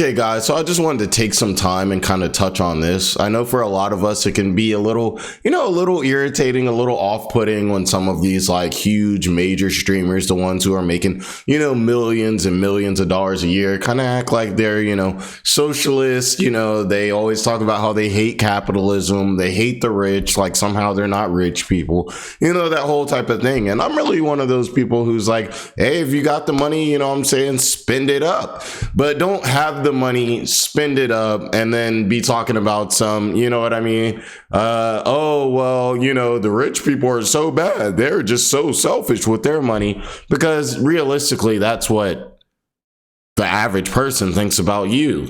Okay, guys, so I just wanted to take some time and kind of touch on this. I know for a lot of us, it can be a little, a little irritating, a little off-putting when some of these like huge major streamers, the ones who are making, millions and millions of dollars a year, kind of act like they're, socialist. They always talk about how they hate capitalism. They hate the rich, like somehow they're not rich people, that whole type of thing. And I'm really one of those people who's like, hey, if you got the money, spend it up, but don't have the money, spend it up, and then be talking about some, the rich people are so bad, they're just so selfish with their money, because realistically that's what the average person thinks about you,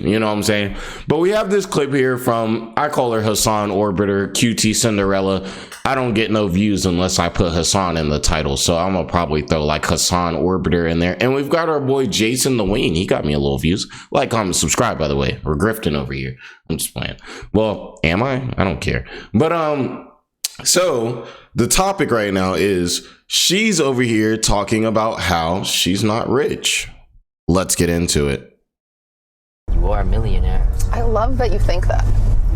but we have this clip here from, I call her Hassan Orbiter, QTCinderella. I don't get no views unless I put Hassan in the title, so I'm gonna probably throw like Hassan Orbiter in there. And we've got our boy JasonTheWeen. He got me a little views. Like, comment, subscribe, by the way. We're grifting over here. I'm just playing. Well, am I? I don't care. But so the topic right now is she's over here talking about how she's not rich. Let's get into it. You are a millionaire. I love that you think that.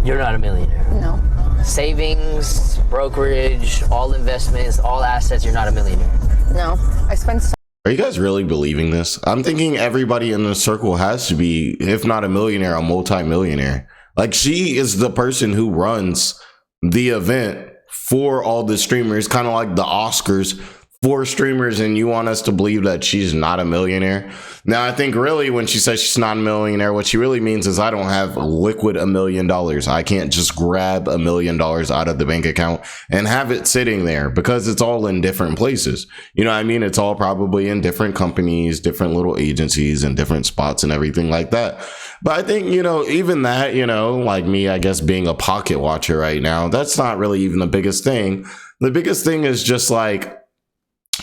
You're not a millionaire. No. Savings, brokerage, all investments, all assets, you're not a millionaire. No. I spend so Are you guys really believing this? I'm thinking everybody in the circle has to be, if not a millionaire, a multi-millionaire. Like, she is the person who runs the event for all the streamers, kind of like the Oscars for streamers, and you want us to believe that she's not a millionaire? Now, I think really when she says she's not a millionaire, what she really means is I don't have liquid $1 million. I can't just grab $1 million out of the bank account and have it sitting there, because it's all in different places. It's all probably in different companies, different little agencies and different spots and everything like that. But I think, even that, like me, I guess being a pocket watcher right now, that's not really even the biggest thing. The biggest thing is just like,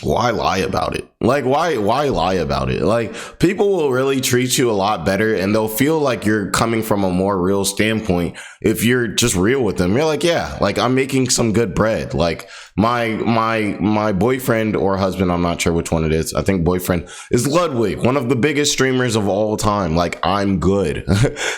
why lie about it? Like, why lie about it? Like, people will really treat you a lot better, and they'll feel like you're coming from a more real standpoint if you're just real with them. You're like, yeah, like, I'm making some good bread. Like, my boyfriend or husband, I'm not sure which one it is, I think boyfriend, is Ludwig, one of the biggest streamers of all time. Like, I'm good.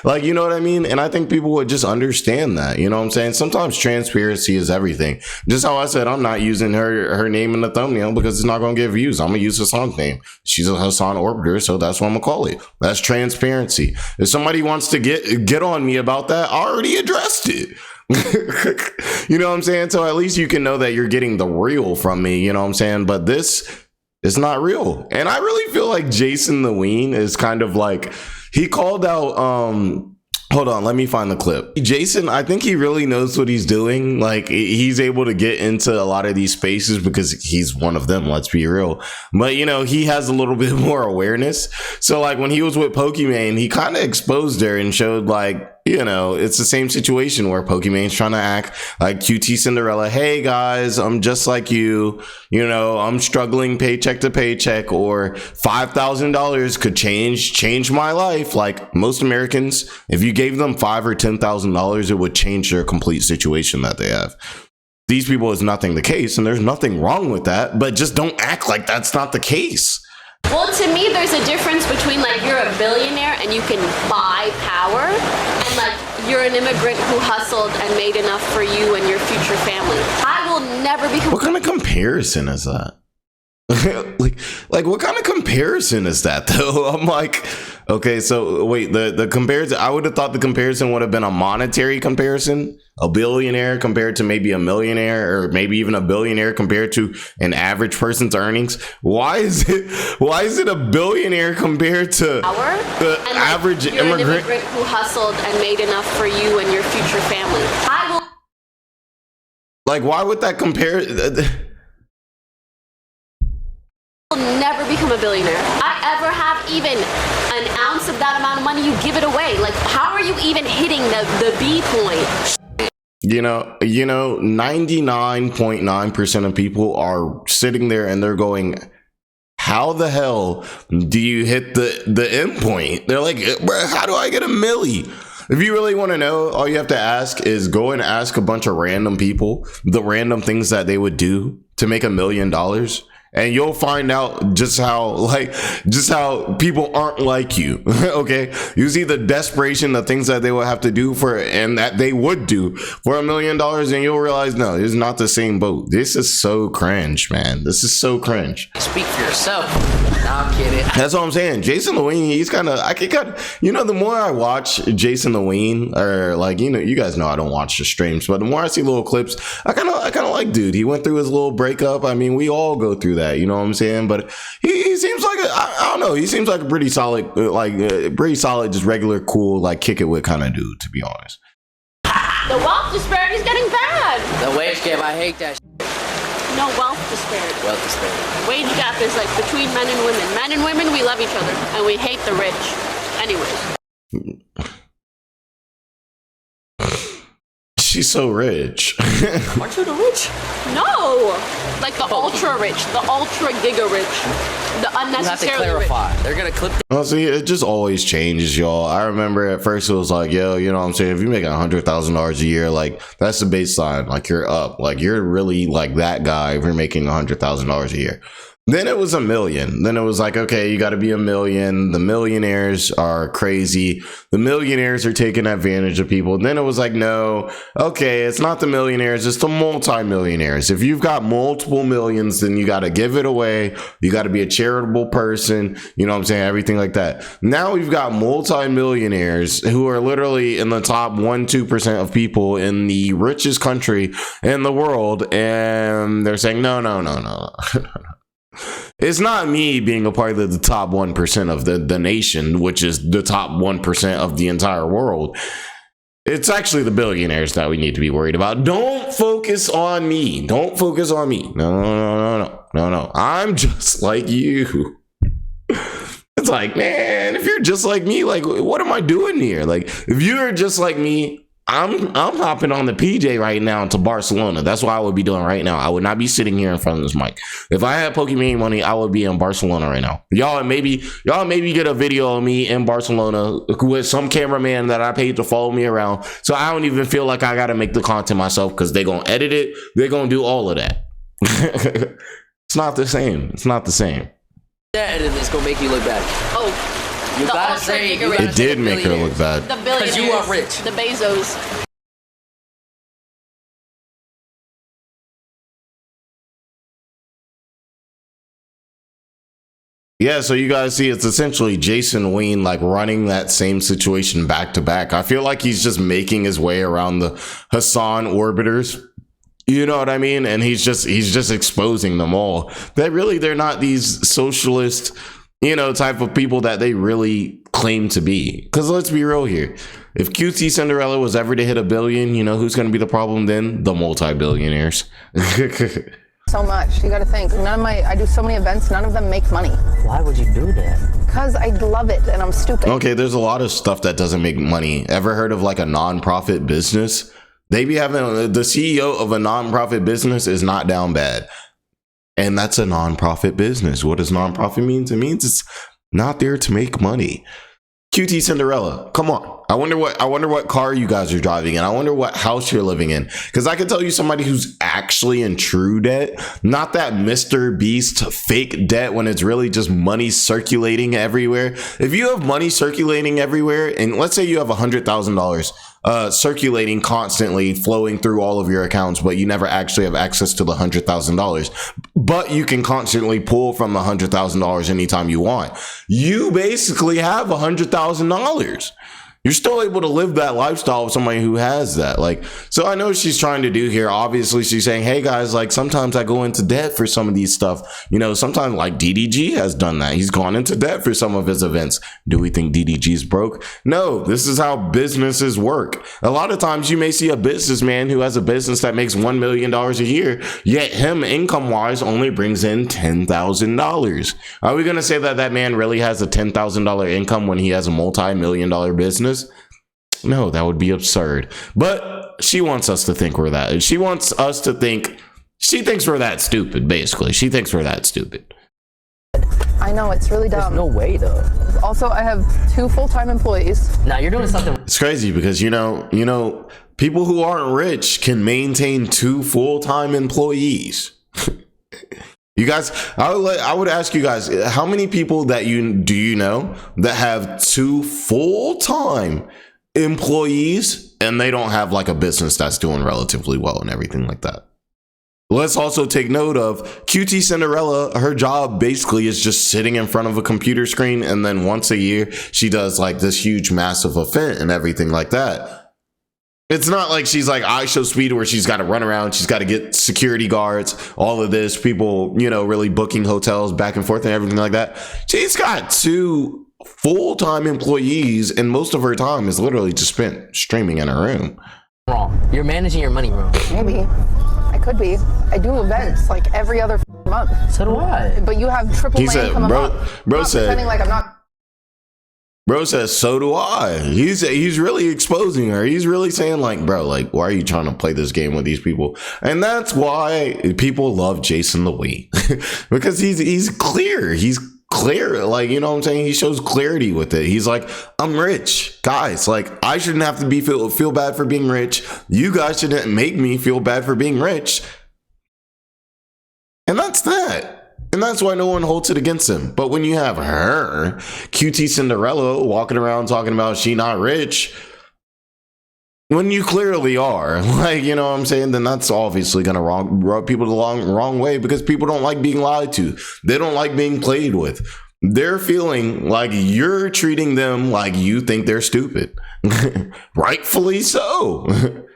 Like, you know what I mean? And I think people would just understand that. You know what I'm saying? Sometimes transparency is everything. Just how I said, I'm not using her name in the thumbnail because it's not going to get views. I'm going to use Hassan's name. She's a Hassan Orbiter, so that's what I'm going to call it. That's transparency. If somebody wants to get on me about that, I already addressed it. You know what I'm saying? So at least you can know that you're getting the real from me, you know what I'm saying? But this is not real. And I really feel like JasonTheWeen is kind of like, he called out, hold on, let me find the clip. Jason, I think he really knows what he's doing. Like, he's able to get into a lot of these spaces because he's one of them, let's be real. But, he has a little bit more awareness. So, like, when he was with Pokimane, he kind of exposed her and showed, like, it's the same situation where Pokimane's trying to act like QTCinderella. Hey, guys, I'm just like you. I'm struggling paycheck to paycheck, or $5,000 could change my life. Like, most Americans, if you gave them $5,000 or $10,000, it would change their complete situation that they have. These people is nothing the case, and there's nothing wrong with that, but just don't act like that's not the case. Well, to me, there's a difference between, like, you're a billionaire and you can buy power, and, like, you're an immigrant who hustled and made enough for you and your future family. I will never become... What kind of comparison is that? like what kind of comparison is that, though? I'm like, okay, so wait, the comparison, I would have thought the comparison would have been a monetary comparison, a billionaire compared to maybe a millionaire, or maybe even a billionaire compared to an average person's earnings. Why is it a billionaire compared to the average you're immigrant? An immigrant who hustled and made enough for you and your future family. Like, why would that compare? Never become a billionaire. I ever have even an ounce of that amount of money, you give it away. Like, how are you even hitting the B point? 99.9% of people are sitting there and they're going, how the hell do you hit the end point? They're like, how do I get a milli? If you really want to know, all you have to ask is go and ask a bunch of random people the random things that they would do to make $1 million. and you'll find out just how people aren't like you. Okay, you see the desperation, the things that they will have to do for, and that they would do for $1 million, and you'll realize, no, it's not the same boat. This is so cringe, man. This is so cringe. Speak for yourself. No, I'm kidding. That's what I'm saying. JasonTheWeen, he's kind of, the more I watch JasonTheWeen, or like, you guys know I don't watch the streams, but the more I see little clips, I kind of like, dude, he went through his little breakup. I mean, we all go through that, you know what I'm saying? But he seems like I don't know, he seems like a pretty solid, just regular, cool, like kick it with kind of dude, to be honest. The wealth disparity is getting bad. The wage gap, I hate that. No, wealth disparity. Wealth disparity. Wage gap is like between men and women. Men and women, we love each other, and we hate the rich. Anyways. She's so rich. Aren't you the rich? No! Like the ultra rich, the ultra giga rich, the You have to unnecessarily clarify. rich. They're gonna clip. Well, see, it just always changes, y'all. I remember at first it was like, yo, you know what I'm saying? If you make $100,000 a year, like that's the baseline. Like you're up. Like you're really like that guy if you're making $100,000 a year. Then it was $1 million. Then it was like, okay, you got to be $1 million. The millionaires are crazy. The millionaires are taking advantage of people. Then it was like, no, okay, it's not the millionaires, it's the multi-millionaires. If you've got multiple millions, then you got to give it away. You got to be a charitable person. You know what I'm saying? Everything like that. Now we've got multi-millionaires who are literally in the top 1-2% of people in the richest country in the world. And they're saying, no. It's not me being a part of the top 1% of the nation, which is the top 1% of the entire world. It's actually the billionaires that we need to be worried about. Don't focus on me. Don't focus on me. No. I'm just like you. It's like, man, if you're just like me, like, what am I doing here? Like, if you're just like me, I'm hopping on the PJ right now to Barcelona. That's what I would be doing right now. I would not be sitting here in front of this mic. If I had Pokimane money, I would be in Barcelona right now. Y'all maybe get a video of me in Barcelona with some cameraman that I paid to follow me around. So I don't even feel like I got to make the content myself, because they're going to edit it. They're going to do all of that. It's not the same. It's not the same. That and it's gonna make you look bad. Oh. You The gotta ultra say giga rich. It did make her look bad. The billionaires. you are rich. The Bezos. Yeah, so you guys see, it's essentially JasonTheWeen like running that same situation back to back. I feel like he's just making his way around the Hassan orbiters. You know what I mean? And he's just exposing them all. That really, they're not these socialist, type of people that they really claim to be. Because let's be real here. If QTCinderella was ever to hit $1 billion, who's going to be the problem then? The multi-billionaires. So much. You got to think. I do so many events. None of them make money. Why would you do that? Because I love it and I'm stupid. Okay, there's a lot of stuff that doesn't make money. Ever heard of like a non-profit business? They be having, the CEO of a non-profit business is not down bad. And that's a non-profit business. What does non-profit mean? It means it's not there to make money. QTCinderella, come on. I wonder what car you guys are driving in. I wonder what house you're living in. Because I can tell you somebody who's actually in true debt, not that Mr. Beast fake debt when it's really just money circulating everywhere. If you have money circulating everywhere, and let's say you have $100,000 circulating constantly, flowing through all of your accounts, but you never actually have access to the $100,000, but you can constantly pull from the $100,000 anytime you want. You basically have $100,000. You're still able to live that lifestyle with somebody who has that. So I know what she's trying to do here. Obviously, she's saying, hey guys, sometimes I go into debt for some of these stuff. Sometimes DDG has done that. He's gone into debt for some of his events. Do we think DDG's broke? No, this is how businesses work. A lot of times you may see a businessman who has a business that makes $1 million a year, yet him income wise only brings in $10,000. Are we going to say that man really has a $10,000 income when he has a multi-million-dollar business? No, that would be absurd. But she wants us to think we're that. She wants us to think, she thinks we're that stupid, basically. She thinks we're that stupid. I know, it's really dumb. There's no way, though. Also, I have 2 full-time employees. Now you're doing something. It's crazy because, people who aren't rich can maintain 2 full-time employees. You guys, I would ask you guys, how many people that do you know that have 2 full-time employees and they don't have like a business that's doing relatively well and everything like that? Let's also take note of QTCinderella. Her job basically is just sitting in front of a computer screen, and then once a year she does like this huge massive event and everything like that. It's not like she's like iShow Speed where she's got to run around, she's got to get security guards, all of this, people, you know, really booking hotels back and forth and everything like that. She's got 2 full-time employees, and most of her time is literally just spent streaming in her room. Wrong. You're managing your money wrong. Maybe. I could be. I do events like every other month. So do I. But you have triple my income a month. Bro said, pretending like I'm not. Bro says, so do I. He's really exposing her. He's really saying like, bro, like, why are you trying to play this game with these people? And that's why people love JasonTheWeen. Because he's clear. He's clear. Like, you know what I'm saying? He shows clarity with it. He's like, I'm rich. Guys, like, I shouldn't have to feel bad for being rich. You guys shouldn't make me feel bad for being rich. And that's that. And that's why no one holds it against him. But when you have her, QTCinderella, walking around talking about she not rich, when you clearly are, like, you know what I'm saying, then that's obviously going to rub people the wrong way, because people don't like being lied to. They don't like being played with. They're feeling like you're treating them like you think they're stupid. Rightfully so.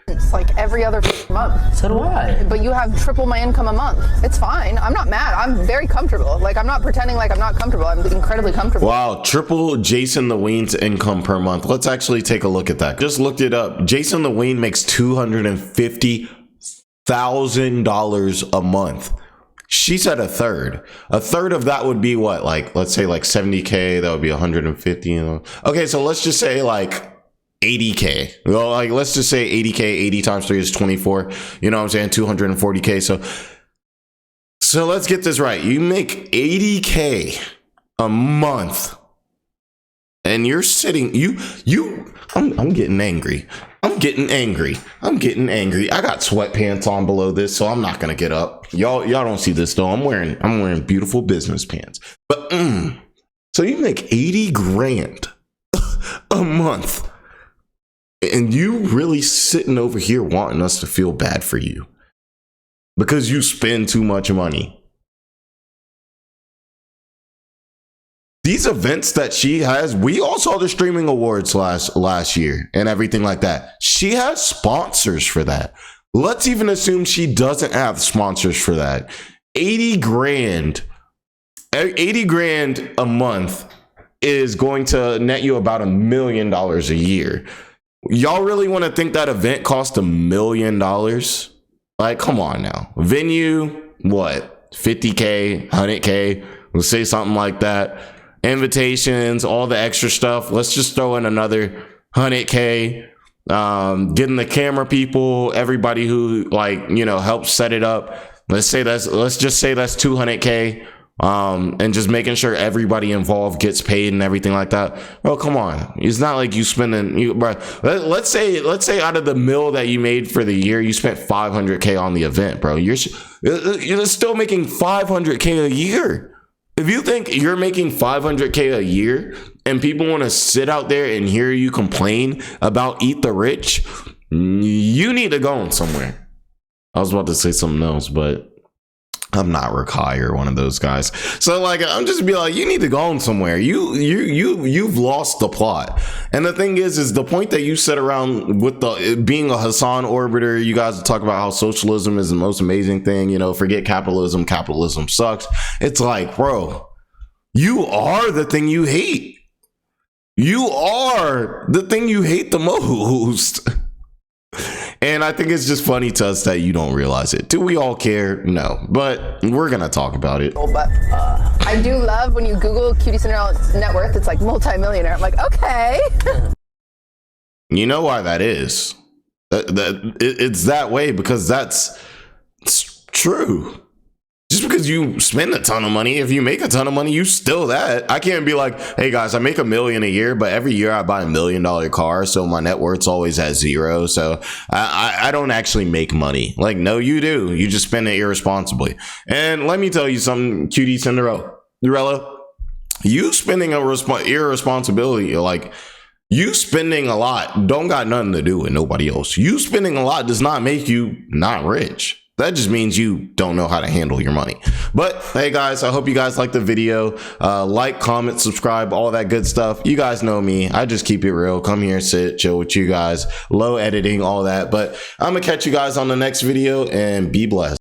It's like every other month. So do I. But you have triple my income a month. It's fine. I'm not mad. I'm very comfortable. Like, I'm not pretending like I'm not comfortable. I'm incredibly comfortable. Wow, triple JasonTheWeen's income per month. Let's actually take a look at that. Just looked it up. JasonTheWeen makes $250,000 a month. She said a third. A third of that would be what? Like, let's say like 70K. That would be 150. Okay, so let's just say like 80K. Well, like, let's just say 80K. 80 times 3 is 24. You know what I'm saying? 240K. So let's get this right. You make 80K a month, and you're sitting. I'm getting angry. I'm getting angry. I got sweatpants on below this, so I'm not gonna get up. Y'all don't see this though. I'm wearing beautiful business pants. But so you make 80 grand a month. And you really sitting over here wanting us to feel bad for you because you spend too much money. These events that she has, we all saw the streaming awards last year and everything like that. She has sponsors for that. Let's even assume she doesn't have sponsors for that. 80 grand a month is going to net you about $1 million a year. Y'all really want to think that event cost $1 million? Like, come on now. Venue, what? 50K, 100K? Let's say something like that. Invitations, all the extra stuff. Let's just throw in another 100K. Getting the camera people, everybody who, like, you know, helps set it up. Let's just say that's 200K. And just making sure everybody involved gets paid and everything like that. Well, come on. It's not like you spending, bro. Let's say out of the mill that you made for the year, you spent 500K on the event, bro. You're still making 500K a year. If you think you're making 500K a year and people want to sit out there and hear you complain about Eat the Rich, you need to go on somewhere. I was about to say something else, but I'm not Rakai or one of those guys. So like, I'm just be like, you need to go on somewhere. You've lost the plot. And the thing is the point that you sit around with being a Hassan orbiter, you guys talk about how socialism is the most amazing thing, you know, forget capitalism. Capitalism sucks. It's like, bro, you are the thing you hate. You are the thing you hate the most. And I think it's just funny to us that you don't realize it. Do we all care? No, but we're gonna talk about it. But I do love when you Google QTCinderella net worth, it's like multi-millionaire. I'm like, okay. You know why that is? It's that way because it's true. Just because you spend a ton of money, if you make a ton of money, you still that. I can't be like, hey guys, I make $1 million a year, but every year I buy $1 million car, so my net worth's always at zero. So I don't actually make money. Like, no, you do. You just spend it irresponsibly. And let me tell you something, QTCinderella, you spending irresponsibility, like you spending a lot, don't got nothing to do with nobody else. You spending a lot does not make you not rich. That just means you don't know how to handle your money. But hey guys, I hope you guys liked the video. Like, comment, subscribe, all that good stuff. You guys know me. I just keep it real. Come here, sit, chill with you guys. Low editing, all that. But I'm gonna catch you guys on the next video and be blessed.